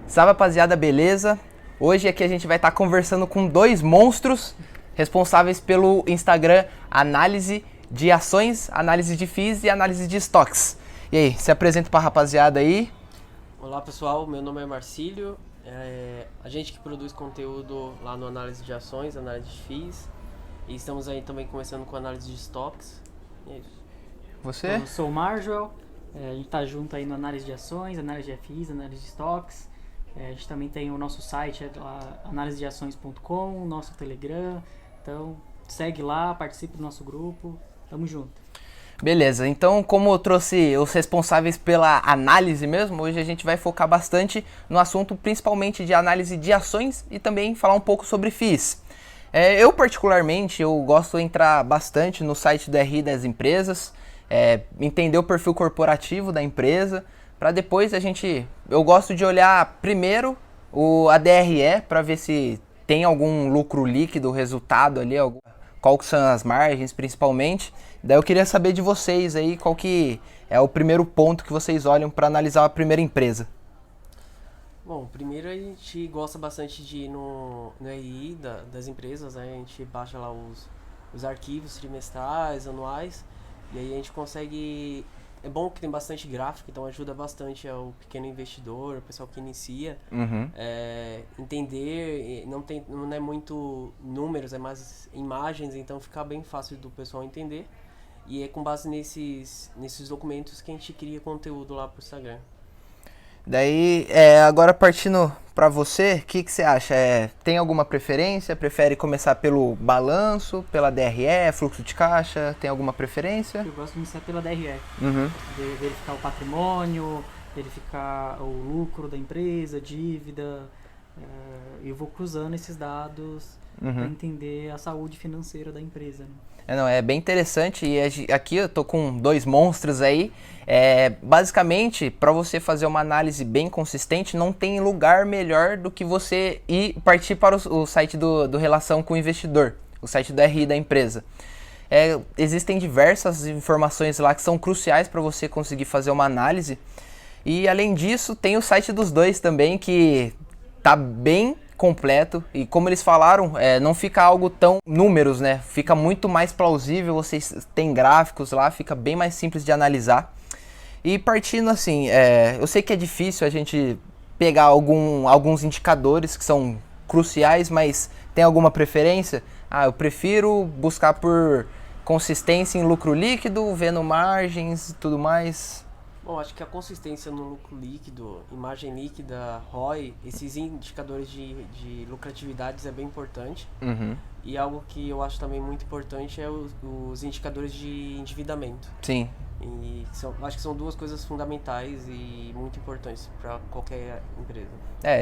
Salve, rapaziada, beleza? Hoje aqui a gente vai estar conversando com dois monstros responsáveis pelo Instagram Análise de Ações, Análise de FIIs e Análise de Estoques. E aí, se apresenta pra rapaziada aí. Olá pessoal, meu nome é Marcílio, a gente que produz conteúdo lá no Análise de Ações, Análise de FIIs, e estamos aí também começando com Análise de Estoques. E é isso. Você? Eu sou o Marjoel, a gente tá junto aí no Análise de Ações, Análise de FIIs, Análise de Estoques. A gente também tem o nosso site, analisedeações.com, o nosso Telegram. Então segue lá, participe do nosso grupo, tamo junto. Beleza, então como eu trouxe os responsáveis pela análise mesmo, hoje a gente vai focar bastante no assunto principalmente de análise de ações e também falar um pouco sobre FIIs. Eu particularmente, eu gosto de entrar bastante no site do RI das empresas, entender o perfil corporativo da empresa, para depois eu gosto de olhar primeiro a DRE para ver se tem algum lucro líquido, resultado ali, qual que são as margens principalmente. Daí eu queria saber de vocês aí qual que é o primeiro ponto que vocês olham para analisar a primeira empresa. Bom, primeiro a gente gosta bastante de ir no RI das empresas, né? A gente baixa lá os arquivos trimestrais, anuais, e aí a gente consegue... É bom que tem bastante gráfico, então ajuda bastante ao pequeno investidor, o pessoal que inicia, entender, não é muito números, é mais imagens, então fica bem fácil do pessoal entender. E é com base nesses documentos que a gente cria conteúdo lá pro Instagram. Daí, agora partindo para você, o que você acha? Tem alguma preferência? Prefere começar pelo balanço, pela DRE, fluxo de caixa? Tem alguma preferência? Eu gosto de iniciar pela DRE, Uhum. verificar o patrimônio, verificar o lucro da empresa, dívida. Eu vou cruzando esses dados para entender a saúde financeira da empresa, né? É bem interessante e aqui eu tô com dois monstros aí. Basicamente, para você fazer uma análise bem consistente, não tem lugar melhor do que você ir partir para o site do Relação com o Investidor, o site do RI da empresa. Existem diversas informações lá que são cruciais para você conseguir fazer uma análise. E além disso, tem o site dos dois também, que tá bem completo, e como eles falaram, não fica algo tão números, né? Fica muito mais plausível, vocês têm gráficos lá, fica bem mais simples de analisar. E partindo assim, eu sei que é difícil a gente pegar alguns indicadores que são cruciais, mas tem alguma preferência? Eu prefiro buscar por consistência em lucro líquido, vendo margens e tudo mais. Bom, acho que a consistência no lucro líquido, margem líquida, ROI, esses indicadores de lucratividades é bem importante. E algo que eu acho também muito importante é os indicadores de endividamento. Sim. E acho que são duas coisas fundamentais e muito importantes para qualquer empresa.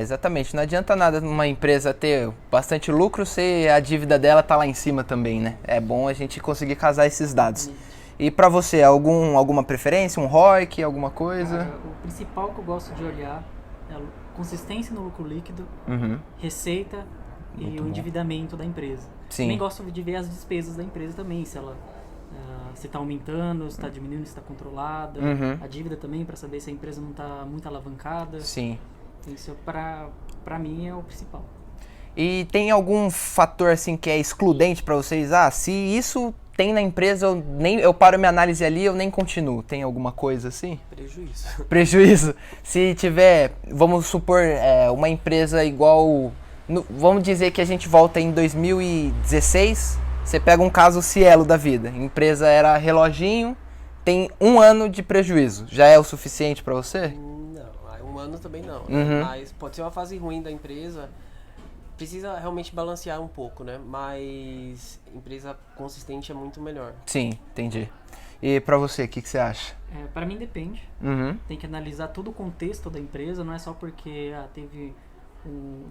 Exatamente. Não adianta nada uma empresa ter bastante lucro se a dívida dela tá lá em cima também, né? É bom a gente conseguir casar esses dados. E pra você, alguma preferência, um ROIC, alguma coisa? O principal que eu gosto de olhar é a consistência no lucro líquido, receita e o endividamento da empresa. Sim. Também gosto de ver as despesas da empresa também, se ela se está aumentando, se está diminuindo, se está controlada. A dívida também, para saber se a empresa não está muito alavancada. Sim. Isso para mim é o principal. E tem algum fator assim que é excludente para vocês? Se isso tem na empresa, eu paro minha análise ali, eu nem continuo. Tem alguma coisa assim? Prejuízo. Prejuízo. Se tiver, vamos supor, uma empresa igual... vamos dizer que a gente volta em 2016, você pega um caso Cielo da vida. A empresa era reloginho, tem 1 ano de prejuízo. Já é o suficiente para você? Não, 1 ano também não. Mas pode ser uma fase ruim da empresa. Precisa realmente balancear um pouco, né? Mas empresa consistente é muito melhor. Sim, entendi. E pra você, o que você acha? Para mim depende. Tem que analisar todo o contexto da empresa, não é só porque teve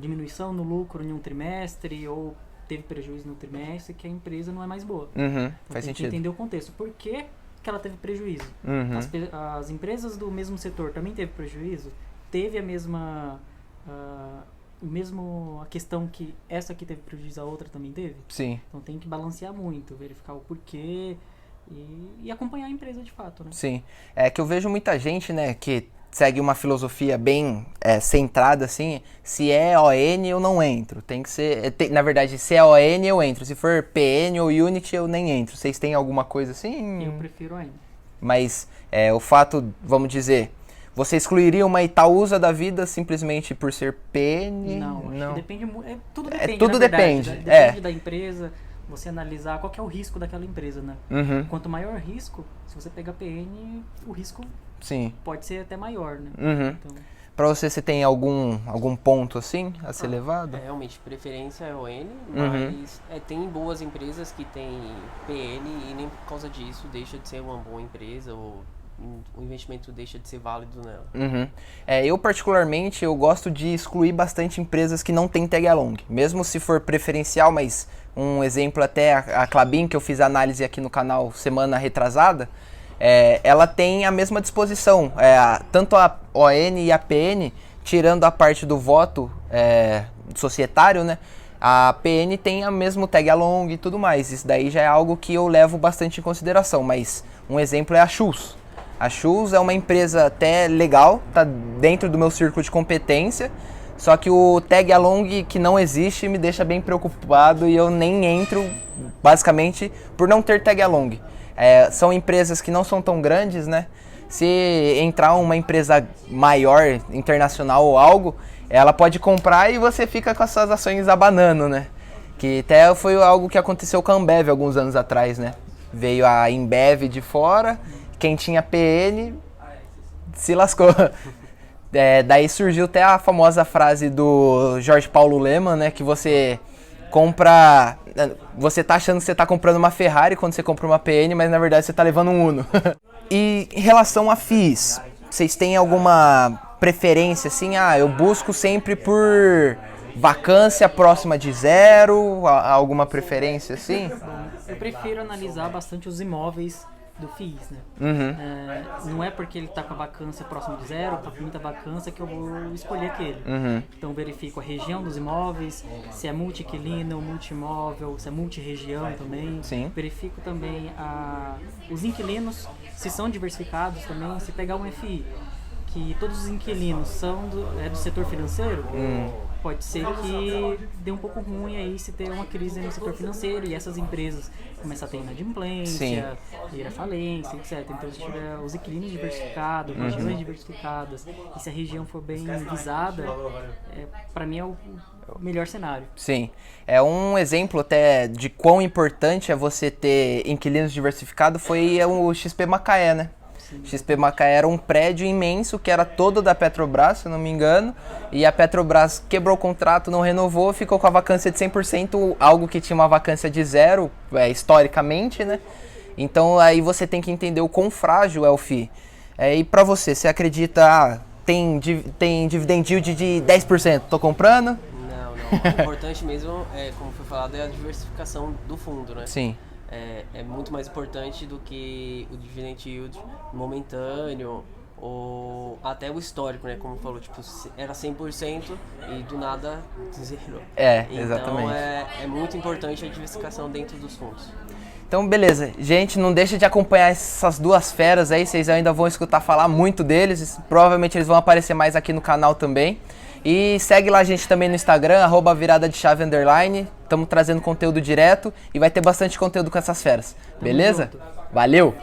diminuição no lucro em um trimestre ou teve prejuízo no trimestre que a empresa não é mais boa. Então, faz tem sentido. que entender o contexto. Por que ela teve prejuízo? As empresas do mesmo setor também teve prejuízo? Teve a questão que essa aqui teve prejuízo, a outra também teve? Sim. Então tem que balancear muito, verificar o porquê e acompanhar a empresa de fato, né? Sim. É que eu vejo muita gente, né, que segue uma filosofia bem centrada, assim, se é ON eu não entro, tem que ser, na verdade, se é ON eu entro, se for PN ou Unity eu nem entro. Vocês têm alguma coisa assim? Eu prefiro ainda. Mas o fato, vamos dizer, você excluiria uma Itaúsa da vida simplesmente por ser PN? Não, acho que depende muito, tudo depende, tudo na verdade, depende, né? Depende da empresa, você analisar qual que é o risco daquela empresa, né? Uhum. Quanto maior o risco, se você pegar PN, o risco Sim. pode ser até maior, né? Uhum. Então, Pra você tem algum ponto assim a ser levado? Realmente, preferência é ON, Uhum. mas tem boas empresas que têm PN e nem por causa disso deixa de ser uma boa empresa ou o investimento deixa de ser válido nela. Uhum. Eu particularmente, eu gosto de excluir bastante empresas que não têm tag along, mesmo se for preferencial, mas um exemplo até a Klabin, que eu fiz análise aqui no canal semana retrasada, ela tem a mesma disposição, tanto a ON e a PN, tirando a parte do voto societário, né? A PN tem a mesmo tag along e tudo mais, isso daí já é algo que eu levo bastante em consideração, mas um exemplo é a Shoes. A Shoes é uma empresa até legal, tá dentro do meu círculo de competência, só que o tag along que não existe me deixa bem preocupado e eu nem entro, basicamente, por não ter tag along. São empresas que não são tão grandes, né? Se entrar uma empresa maior, internacional ou algo, ela pode comprar e você fica com as suas ações abanando, né? Que até foi algo que aconteceu com a Ambev alguns anos atrás, né? Veio a Embev de fora, quem tinha PN se lascou. Daí surgiu até a famosa frase do Jorge Paulo Lemann, né? Que você compra... Você tá achando que você tá comprando uma Ferrari quando você compra uma PN, mas na verdade você tá levando um Uno. E em relação a FIIs, vocês têm alguma preferência, assim? Eu busco sempre por vacância próxima de zero, alguma preferência, assim? eu prefiro analisar bastante os imóveis do FIIs, né? Uhum. Não é porque ele está com a vacância próxima de zero, tá com muita vacância, que eu vou escolher aquele. Uhum. Então verifico a região dos imóveis, se é multi-inquilino, multi-imóvel, se é multi-região também. Sim. Verifico também os inquilinos, se são diversificados também. Se pegar um FI, que todos os inquilinos são do setor financeiro, pode ser que dê um pouco ruim aí se ter uma crise no setor financeiro e essas empresas começar a ter inadimplência, ir à falência, etc. Então, se tiver os inquilinos diversificados, regiões diversificadas, e se a região for bem visada, para mim é o melhor cenário. Sim. Um exemplo até de quão importante é você ter inquilinos diversificados foi o XP Macaé, né? XP Macaé era um prédio imenso que era todo da Petrobras, se não me engano, e a Petrobras quebrou o contrato, não renovou, ficou com a vacância de 100%, algo que tinha uma vacância de zero, historicamente, né? Então aí você tem que entender o quão frágil é o FII. E pra você acredita, tem dividend yield de 10%, tô comprando? Não. O importante mesmo, como foi falado, é a diversificação do fundo, né? Sim. É muito mais importante do que o dividend yield momentâneo ou até o histórico, né? Como falou, tipo, era 100% e do nada zero. Exatamente. Então é muito importante a diversificação dentro dos fundos. Então, beleza. Gente, não deixa de acompanhar essas duas feras aí, vocês ainda vão escutar falar muito deles, provavelmente eles vão aparecer mais aqui no canal também. E segue lá a gente também no Instagram, @viradadechave_. Estamos trazendo conteúdo direto e vai ter bastante conteúdo com essas feras. Beleza? Valeu!